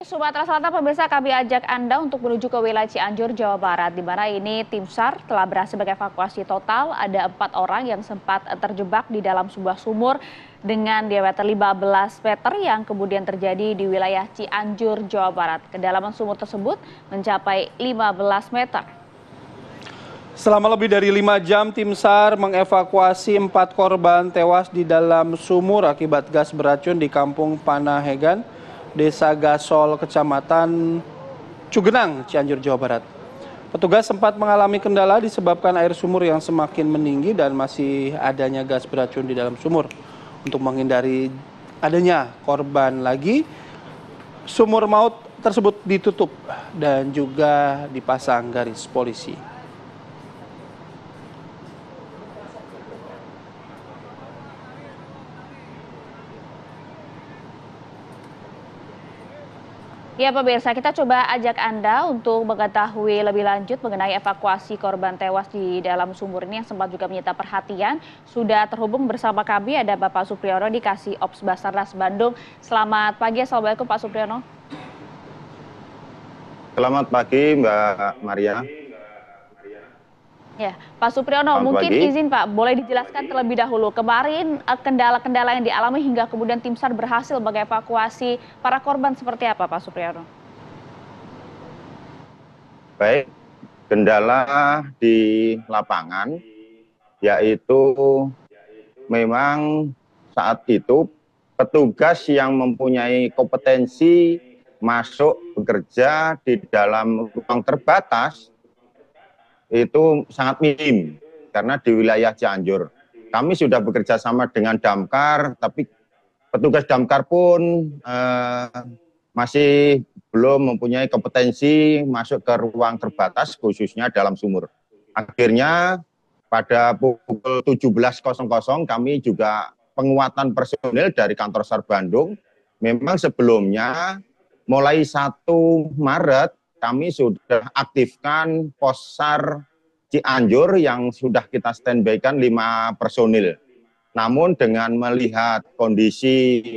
Sumatera Selatan, pemirsa, kami ajak Anda untuk menuju ke wilayah Cianjur, Jawa Barat, di mana ini tim SAR telah berhasil mengevakuasi total. Ada 4 orang yang sempat terjebak di dalam sebuah sumur dengan diameter 15 meter yang kemudian terjadi di wilayah Cianjur, Jawa Barat. Kedalaman sumur tersebut mencapai 15 meter. Selama lebih dari 5 jam, tim SAR mengevakuasi 4 korban tewas di dalam sumur akibat gas beracun di Kampung Panahegan, Desa Gasol, Kecamatan Cugenang, Cianjur, Jawa Barat. Petugas sempat mengalami kendala disebabkan air sumur yang semakin meninggi dan masih adanya gas beracun di dalam sumur. Untuk menghindari adanya korban lagi, sumur maut tersebut ditutup dan juga dipasang garis polisi. Ya pemirsa, kita coba ajak Anda untuk mengetahui lebih lanjut mengenai evakuasi korban tewas di dalam sumur ini yang sempat juga menyita perhatian. Sudah terhubung bersama kami ada Bapak Supriyono di Kasih Ops Basarnas Bandung. Selamat pagi, Assalamualaikum Pak Supriyono. Selamat pagi Mbak Maria. Ya, Pak Supriyono, mungkin izin Pak, boleh dijelaskan terlebih dahulu kemarin kendala-kendala yang dialami hingga kemudian tim SAR berhasil mengevakuasi para korban seperti apa Pak Supriyono? Baik, kendala di lapangan yaitu memang saat itu petugas yang mempunyai kompetensi masuk bekerja di dalam ruang terbatas itu sangat minim karena di wilayah Cianjur. Kami sudah bekerja sama dengan damkar, tapi petugas damkar pun masih belum mempunyai kompetensi masuk ke ruang terbatas khususnya dalam sumur. Akhirnya pada pukul 17.00 kami juga penguatan personil dari kantor SAR Bandung. Memang sebelumnya mulai 1 Maret kami sudah aktifkan pos SAR Cianjur yang sudah kita standby-kan 5 personil. Namun dengan melihat kondisi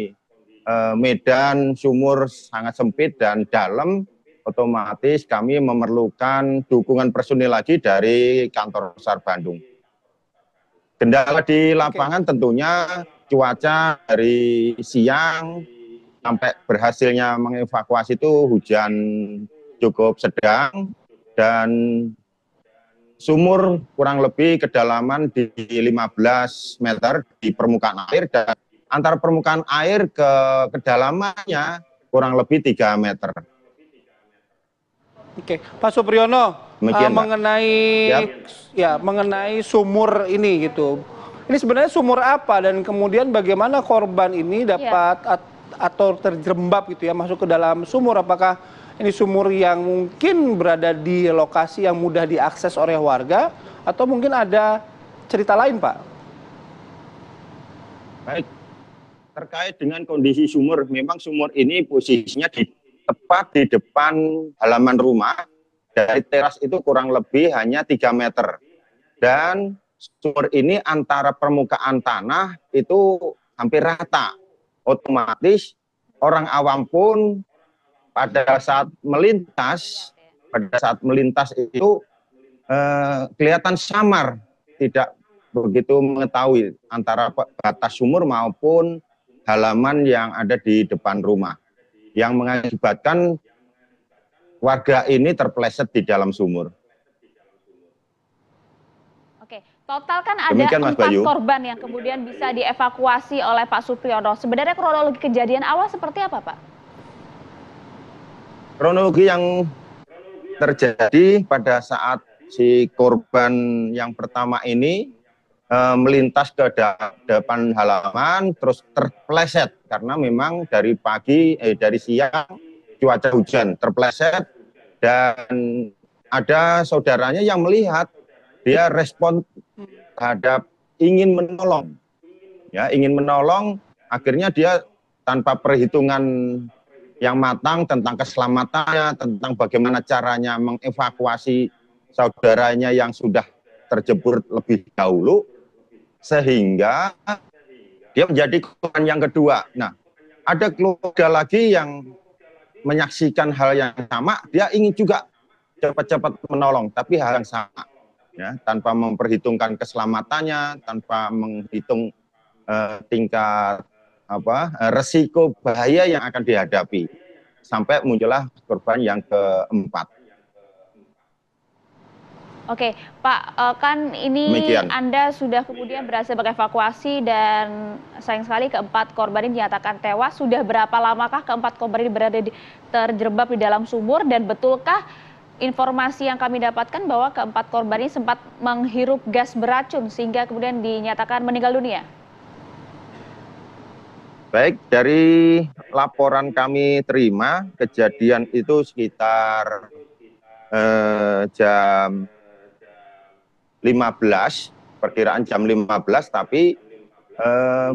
medan sumur sangat sempit dan dalam, otomatis kami memerlukan dukungan personil lagi dari kantor SAR Bandung. Kendala di lapangan tentunya cuaca dari siang sampai berhasilnya mengevakuasi itu hujan cukup sedang dan sumur kurang lebih kedalaman di 15 meter di permukaan air dan antara permukaan air ke kedalamannya kurang lebih 3 meter. Oke, Pak Supriyono, mengenai sumur ini gitu. Ini sebenarnya sumur apa dan kemudian bagaimana korban ini dapat atau terjerembab gitu ya masuk ke dalam sumur? Apakah ini sumur yang mungkin berada di lokasi yang mudah diakses oleh warga atau mungkin ada cerita lain, Pak? Baik, terkait dengan kondisi sumur, memang sumur ini posisinya tepat di depan halaman rumah. Dari teras itu kurang lebih hanya 3 meter. Dan sumur ini antara permukaan tanah itu hampir rata. Otomatis orang awam pun pada saat melintas itu kelihatan samar, tidak begitu mengetahui antara batas sumur maupun halaman yang ada di depan rumah, yang mengakibatkan warga ini terpeleset di dalam sumur. Oke, total kan ada 4 korban yang kemudian bisa dievakuasi oleh Pak Supriyono. Sebenarnya kronologi kejadian awal seperti apa, Pak? Kronologi yang terjadi pada saat si korban yang pertama ini melintas ke depan halaman, terus terpeleset karena memang dari siang cuaca hujan, terpeleset dan ada saudaranya yang melihat, dia respon terhadap ingin menolong, akhirnya dia tanpa perhitungan yang matang tentang keselamatannya, tentang bagaimana caranya mengevakuasi saudaranya yang sudah terjebur lebih dahulu, sehingga dia menjadi korban yang kedua. Nah, ada keluarga lagi yang menyaksikan hal yang sama, dia ingin juga cepat-cepat menolong, tapi hal yang sama, ya, tanpa memperhitungkan keselamatannya, tanpa menghitung tingkat resiko bahaya yang akan dihadapi, sampai muncullah korban yang keempat. Oke, Pak, kan ini Demikian. Anda sudah kemudian berhasil mengevakuasi dan sayang sekali keempat korban ini dinyatakan tewas. Sudah berapa lamakah keempat korban ini terjebak di dalam sumur, dan betulkah informasi yang kami dapatkan bahwa keempat korban ini sempat menghirup gas beracun sehingga kemudian dinyatakan meninggal dunia? Baik, dari laporan kami terima, kejadian itu sekitar jam 15, perkiraan jam 15, tapi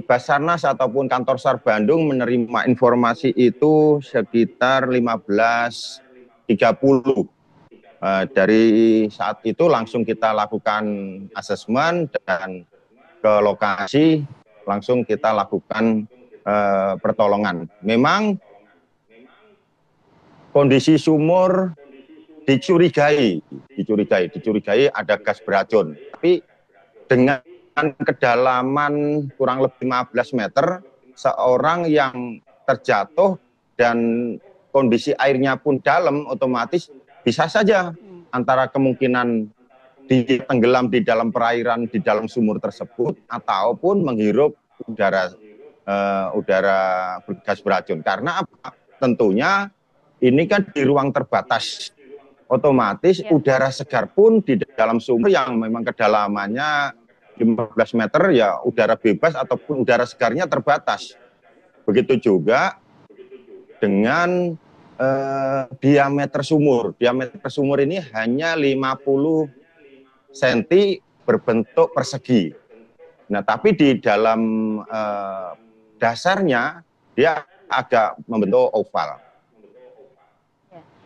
Basarnas ataupun Kantor SAR Bandung menerima informasi itu sekitar 15.30. Dari saat itu langsung kita lakukan asesmen dan ke lokasi langsung kita lakukan pertolongan. Memang kondisi sumur dicurigai ada gas beracun. Tapi dengan kedalaman kurang lebih 15 meter, seorang yang terjatuh dan kondisi airnya pun dalam, otomatis bisa saja antara kemungkinan tenggelam di dalam perairan di dalam sumur tersebut ataupun menghirup udara bergas beracun. Karena apa? Tentunya ini kan di ruang terbatas. Otomatis udara segar pun di dalam sumur yang memang kedalamannya 15 meter, ya udara bebas ataupun udara segarnya terbatas. Begitu juga dengan diameter sumur. Diameter sumur ini hanya 50 cm berbentuk persegi. Nah, tapi di dalam dasarnya dia agak membentuk oval.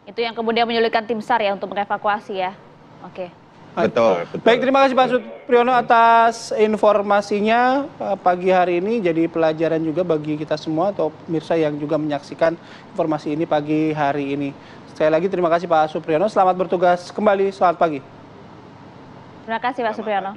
Itu yang kemudian menyulitkan tim SAR ya untuk mengevakuasi ya. Oke. Betul. Baik, terima kasih Pak Supriyono atas informasinya pagi hari ini. Jadi pelajaran juga bagi kita semua atau pemirsa yang juga menyaksikan informasi ini pagi hari ini. Sekali lagi terima kasih Pak Supriyono. Selamat bertugas kembali. Selamat pagi. Terima kasih Pak Supriyono.